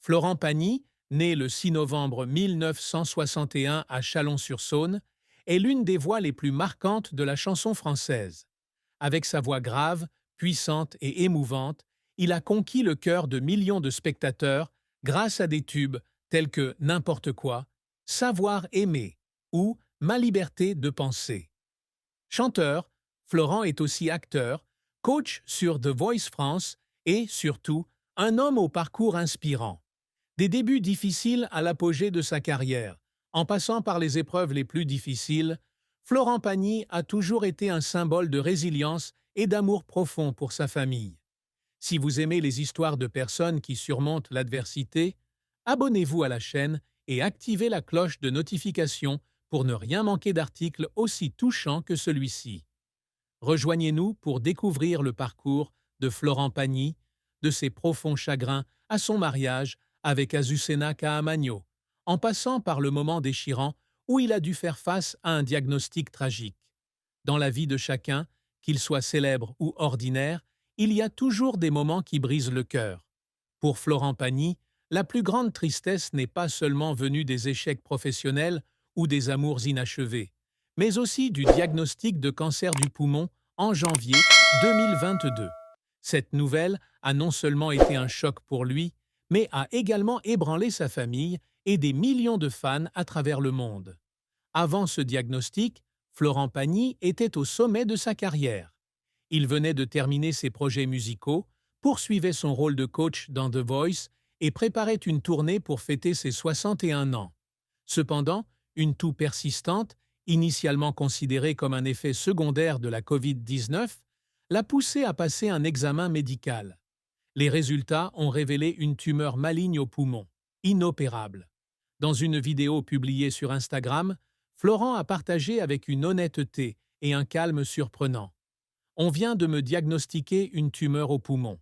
Florent Pagny, né le 6 novembre 1961 à Chalon-sur-Saône, est l'une des voix les plus marquantes de la chanson française. Avec sa voix grave, puissante et émouvante, il a conquis le cœur de millions de spectateurs grâce à des tubes tels que N'importe quoi, Savoir aimer ou Ma liberté de penser. Chanteur, Florent est aussi acteur, coach sur The Voice France et, surtout, un homme au parcours inspirant. Des débuts difficiles à l'apogée de sa carrière, en passant par les épreuves les plus difficiles, Florent Pagny a toujours été un symbole de résilience et d'amour profond pour sa famille. Si vous aimez les histoires de personnes qui surmontent l'adversité, abonnez-vous à la chaîne et activez la cloche de notification pour ne rien manquer d'articles aussi touchants que celui-ci. Rejoignez-nous pour découvrir le parcours de Florent Pagny, de ses profonds chagrins à son mariage avec Azucena Caamaño, en passant par le moment déchirant où il a dû faire face à un diagnostic tragique. Dans la vie de chacun, qu'il soit célèbre ou ordinaire, il y a toujours des moments qui brisent le cœur. Pour Florent Pagny, la plus grande tristesse n'est pas seulement venue des échecs professionnels ou des amours inachevés, mais aussi du diagnostic de cancer du poumon en janvier 2022. Cette nouvelle a non seulement été un choc pour lui, mais a également ébranlé sa famille et des millions de fans à travers le monde. Avant ce diagnostic, Florent Pagny était au sommet de sa carrière. Il venait de terminer ses projets musicaux, poursuivait son rôle de coach dans The Voice et préparait une tournée pour fêter ses 61 ans. Cependant, une toux persistante, initialement considérée comme un effet secondaire de la COVID-19, l'a poussé à passer un examen médical. Les résultats ont révélé une tumeur maligne au poumon, inopérable. Dans une vidéo publiée sur Instagram, Florent a partagé avec une honnêteté et un calme surprenants. On vient de me diagnostiquer une tumeur au poumon,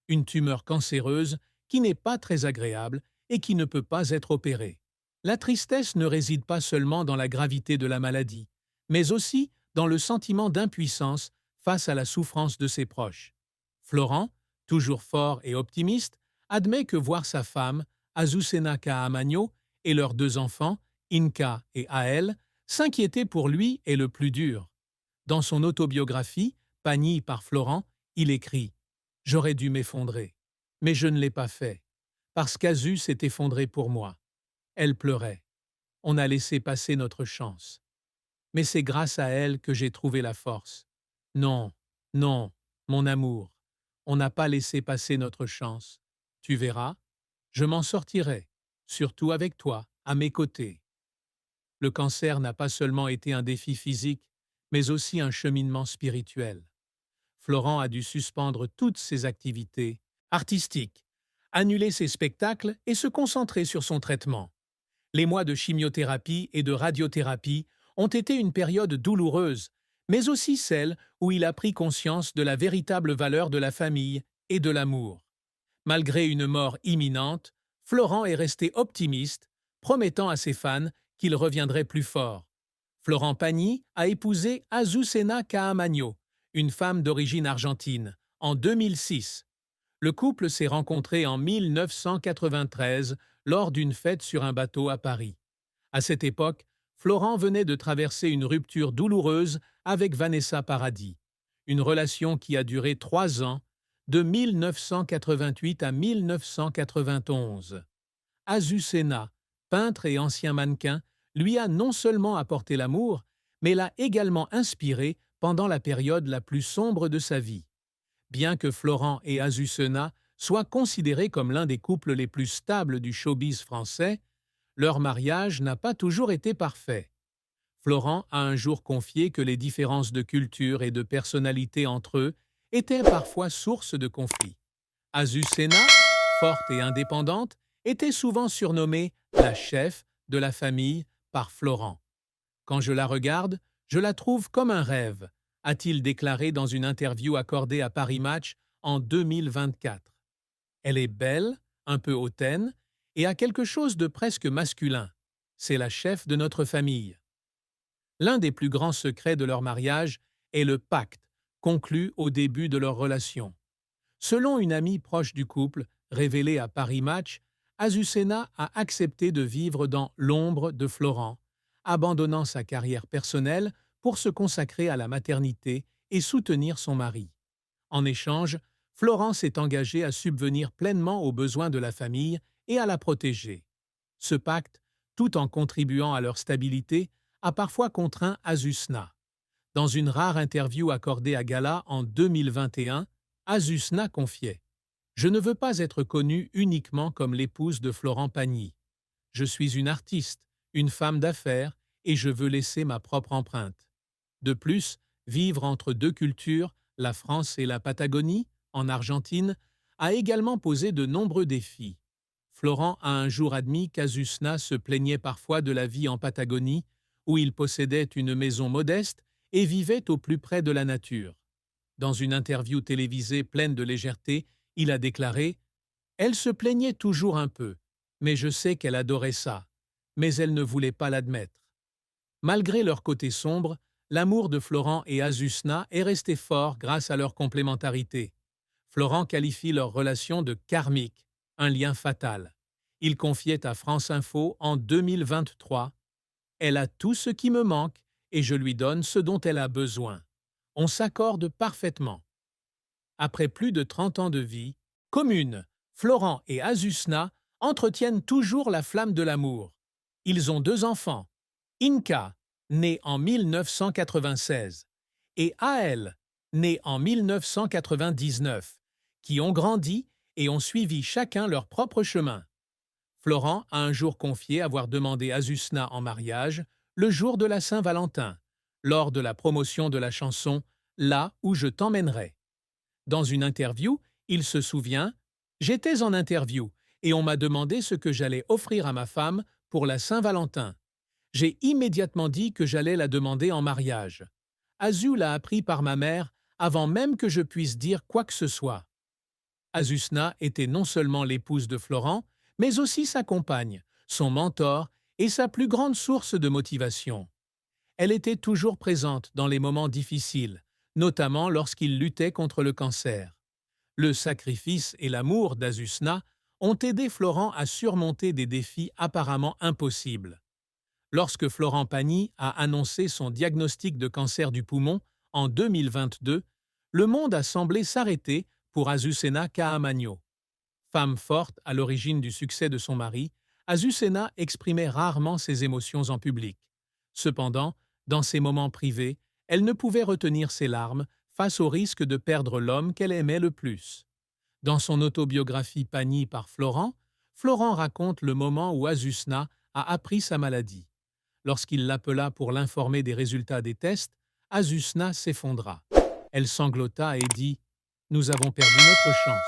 une tumeur cancéreuse qui n'est pas très agréable et qui ne peut pas être opérée. La tristesse ne réside pas seulement dans la gravité de la maladie, mais aussi dans le sentiment d'impuissance face à la souffrance de ses proches. Florent, toujours fort et optimiste, admet que voir sa femme, Azucena Caamaño, et leurs deux enfants, Inka et Ael, s'inquiéter pour lui est le plus dur. Dans son autobiographie, Pagny par Florent, il écrit « J'aurais dû m'effondrer, mais je ne l'ai pas fait, parce qu'Azu s'est effondrée pour moi. Elle pleurait. On a laissé passer notre chance. Mais c'est grâce à elle que j'ai trouvé la force. Non, non, mon amour, on n'a pas laissé passer notre chance. Tu verras, je m'en sortirai, surtout avec toi, à mes côtés. » Le cancer n'a pas seulement été un défi physique, mais aussi un cheminement spirituel. Florent a dû suspendre toutes ses activités artistiques, annuler ses spectacles et se concentrer sur son traitement. Les mois de chimiothérapie et de radiothérapie ont été une période douloureuse, mais aussi celle où il a pris conscience de la véritable valeur de la famille et de l'amour. Malgré une mort imminente, Florent est resté optimiste, promettant à ses fans qu'il reviendrait plus fort. Florent Pagny a épousé Azucena Caamaño, une femme d'origine argentine, en 2006. Le couple s'est rencontré en 1993 lors d'une fête sur un bateau à Paris. À cette époque, Florent venait de traverser une rupture douloureuse avec Vanessa Paradis, une relation qui a duré 3 ans, de 1988 à 1991. Azucena, peintre et ancien mannequin, lui a non seulement apporté l'amour, mais l'a également inspiré pendant la période la plus sombre de sa vie. Bien que Florent et Azucena soient considérés comme l'un des couples les plus stables du showbiz français, leur mariage n'a pas toujours été parfait. Florent a un jour confié que les différences de culture et de personnalité entre eux étaient parfois source de conflits. Azucena, forte et indépendante, était souvent surnommée la chef de la famille par Florent. Quand je la regarde, je la trouve comme un rêve, a-t-il déclaré dans une interview accordée à Paris Match en 2024. Elle est belle, un peu hautaine, et a quelque chose de presque masculin. C'est la chef de notre famille. L'un des plus grands secrets de leur mariage est le pacte, conclu au début de leur relation. Selon une amie proche du couple, révélée à Paris Match, Azucena a accepté de vivre dans l'ombre de Florent, abandonnant sa carrière personnelle pour se consacrer à la maternité et soutenir son mari. En échange, Florent s'est engagé à subvenir pleinement aux besoins de la famille et à la protéger. Ce pacte, tout en contribuant à leur stabilité, a parfois contraint Azucena. Dans une rare interview accordée à Gala en 2021, Azucena confiait: Je ne veux pas être connue uniquement comme l'épouse de Florent Pagny. Je suis une artiste, une femme d'affaires, et je veux laisser ma propre empreinte. De plus, vivre entre deux cultures, la France et la Patagonie, en Argentine, a également posé de nombreux défis. Florent a un jour admis qu'Azucena se plaignait parfois de la vie en Patagonie, où il possédait une maison modeste et vivait au plus près de la nature. Dans une interview télévisée pleine de légèreté, il a déclaré: Elle se plaignait toujours un peu, mais je sais qu'elle adorait ça, mais elle ne voulait pas l'admettre. Malgré leur côté sombre, l'amour de Florent et Azucena est resté fort grâce à leur complémentarité. Florent qualifie leur relation de karmique, un lien fatal. Il confiait à France Info en 2023: Elle a tout ce qui me manque et je lui donne ce dont elle a besoin. On s'accorde parfaitement. Après plus de 30 ans de vie commune, Florent et Azucena entretiennent toujours la flamme de l'amour. Ils ont 2 enfants, Inka, née en 1996, et Ael, née en 1999, qui ont grandi et ont suivi chacun leur propre chemin. Florent a un jour confié avoir demandé Azucena en mariage le jour de la Saint-Valentin, lors de la promotion de la chanson Là où je t'emmènerai. Dans une interview, il se souvient: J'étais en interview et on m'a demandé ce que j'allais offrir à ma femme pour la Saint-Valentin. J'ai immédiatement dit que j'allais la demander en mariage. Azu l'a appris par ma mère avant même que je puisse dire quoi que ce soit. Azucena était non seulement l'épouse de Florent, mais aussi sa compagne, son mentor et sa plus grande source de motivation. Elle était toujours présente dans les moments difficiles, notamment lorsqu'il luttait contre le cancer. Le sacrifice et l'amour d'Azucena ont aidé Florent à surmonter des défis apparemment impossibles. Lorsque Florent Pagny a annoncé son diagnostic de cancer du poumon en 2022, le monde a semblé s'arrêter pour Azucena Caamaño. Femme forte à l'origine du succès de son mari, Azucena exprimait rarement ses émotions en public. Cependant, dans ses moments privés, elle ne pouvait retenir ses larmes face au risque de perdre l'homme qu'elle aimait le plus. Dans son autobiographie Pagny par Florent, Florent raconte le moment où Azucena a appris sa maladie. Lorsqu'il l'appela pour l'informer des résultats des tests, Azucena s'effondra. Elle sanglota et dit: Nous avons perdu notre chance.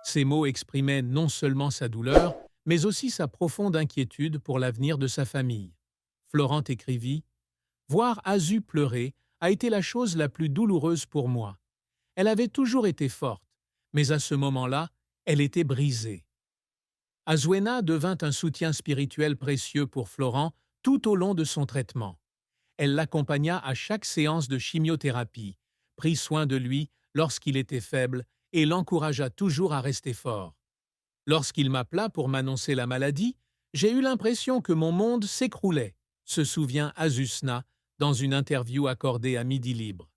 Ces mots exprimaient non seulement sa douleur, mais aussi sa profonde inquiétude pour l'avenir de sa famille. Florent écrivit: Voir Azu pleurer a été la chose la plus douloureuse pour moi. Elle avait toujours été forte, mais à ce moment-là, elle était brisée. Azuena devint un soutien spirituel précieux pour Florent tout au long de son traitement. Elle l'accompagna à chaque séance de chimiothérapie, prit soin de lui lorsqu'il était faible et l'encouragea toujours à rester fort. Lorsqu'il m'appela pour m'annoncer la maladie, j'ai eu l'impression que mon monde s'écroulait, se souvient Azucena dans une interview accordée à Midi Libre.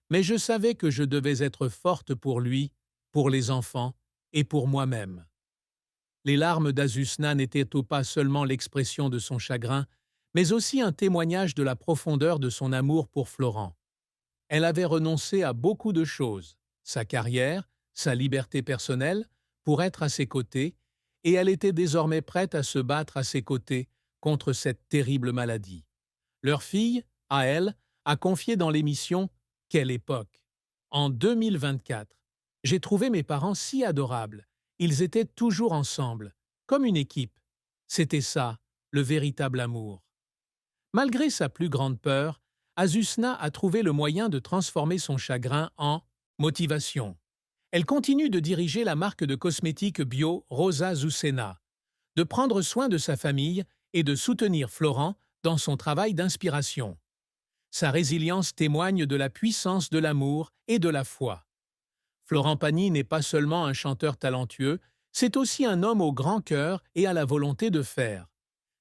Mais je savais que je devais être forte pour lui, pour les enfants et pour moi-même. Les larmes d'Azucena n'étaient pas seulement l'expression de son chagrin, mais aussi un témoignage de la profondeur de son amour pour Florent. Elle avait renoncé à beaucoup de choses, sa carrière, sa liberté personnelle, pour être à ses côtés, et elle était désormais prête à se battre à ses côtés contre cette terrible maladie. Leur fille, Ael, a confié dans l'émission Quelle époque. En 2024, j'ai trouvé mes parents si adorables. Ils étaient toujours ensemble, comme une équipe. C'était ça, le véritable amour. Malgré sa plus grande peur, Azucena a trouvé le moyen de transformer son chagrin en motivation. Elle continue de diriger la marque de cosmétiques bio Rosa Azucena, de prendre soin de sa famille et de soutenir Florent dans son travail d'inspiration. Sa résilience témoigne de la puissance de l'amour et de la foi. Florent Pagny n'est pas seulement un chanteur talentueux, C'est aussi un homme au grand cœur et à la volonté de faire.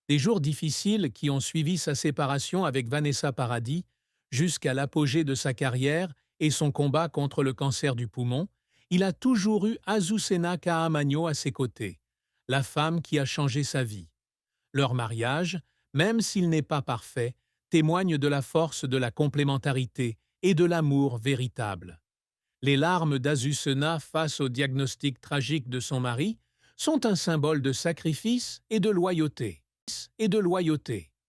Des jours difficiles qui ont suivi sa séparation avec Vanessa Paradis, jusqu'à l'apogée de sa carrière et son combat contre le cancer du poumon, il a toujours eu Azucena Caamaño à ses côtés, la femme qui a changé sa vie. Leur mariage, même s'il n'est pas parfait, témoigne de la force de la complémentarité et de l'amour véritable. Les larmes d'Azucena face au diagnostic tragique de son mari sont un symbole de sacrifice et de loyauté.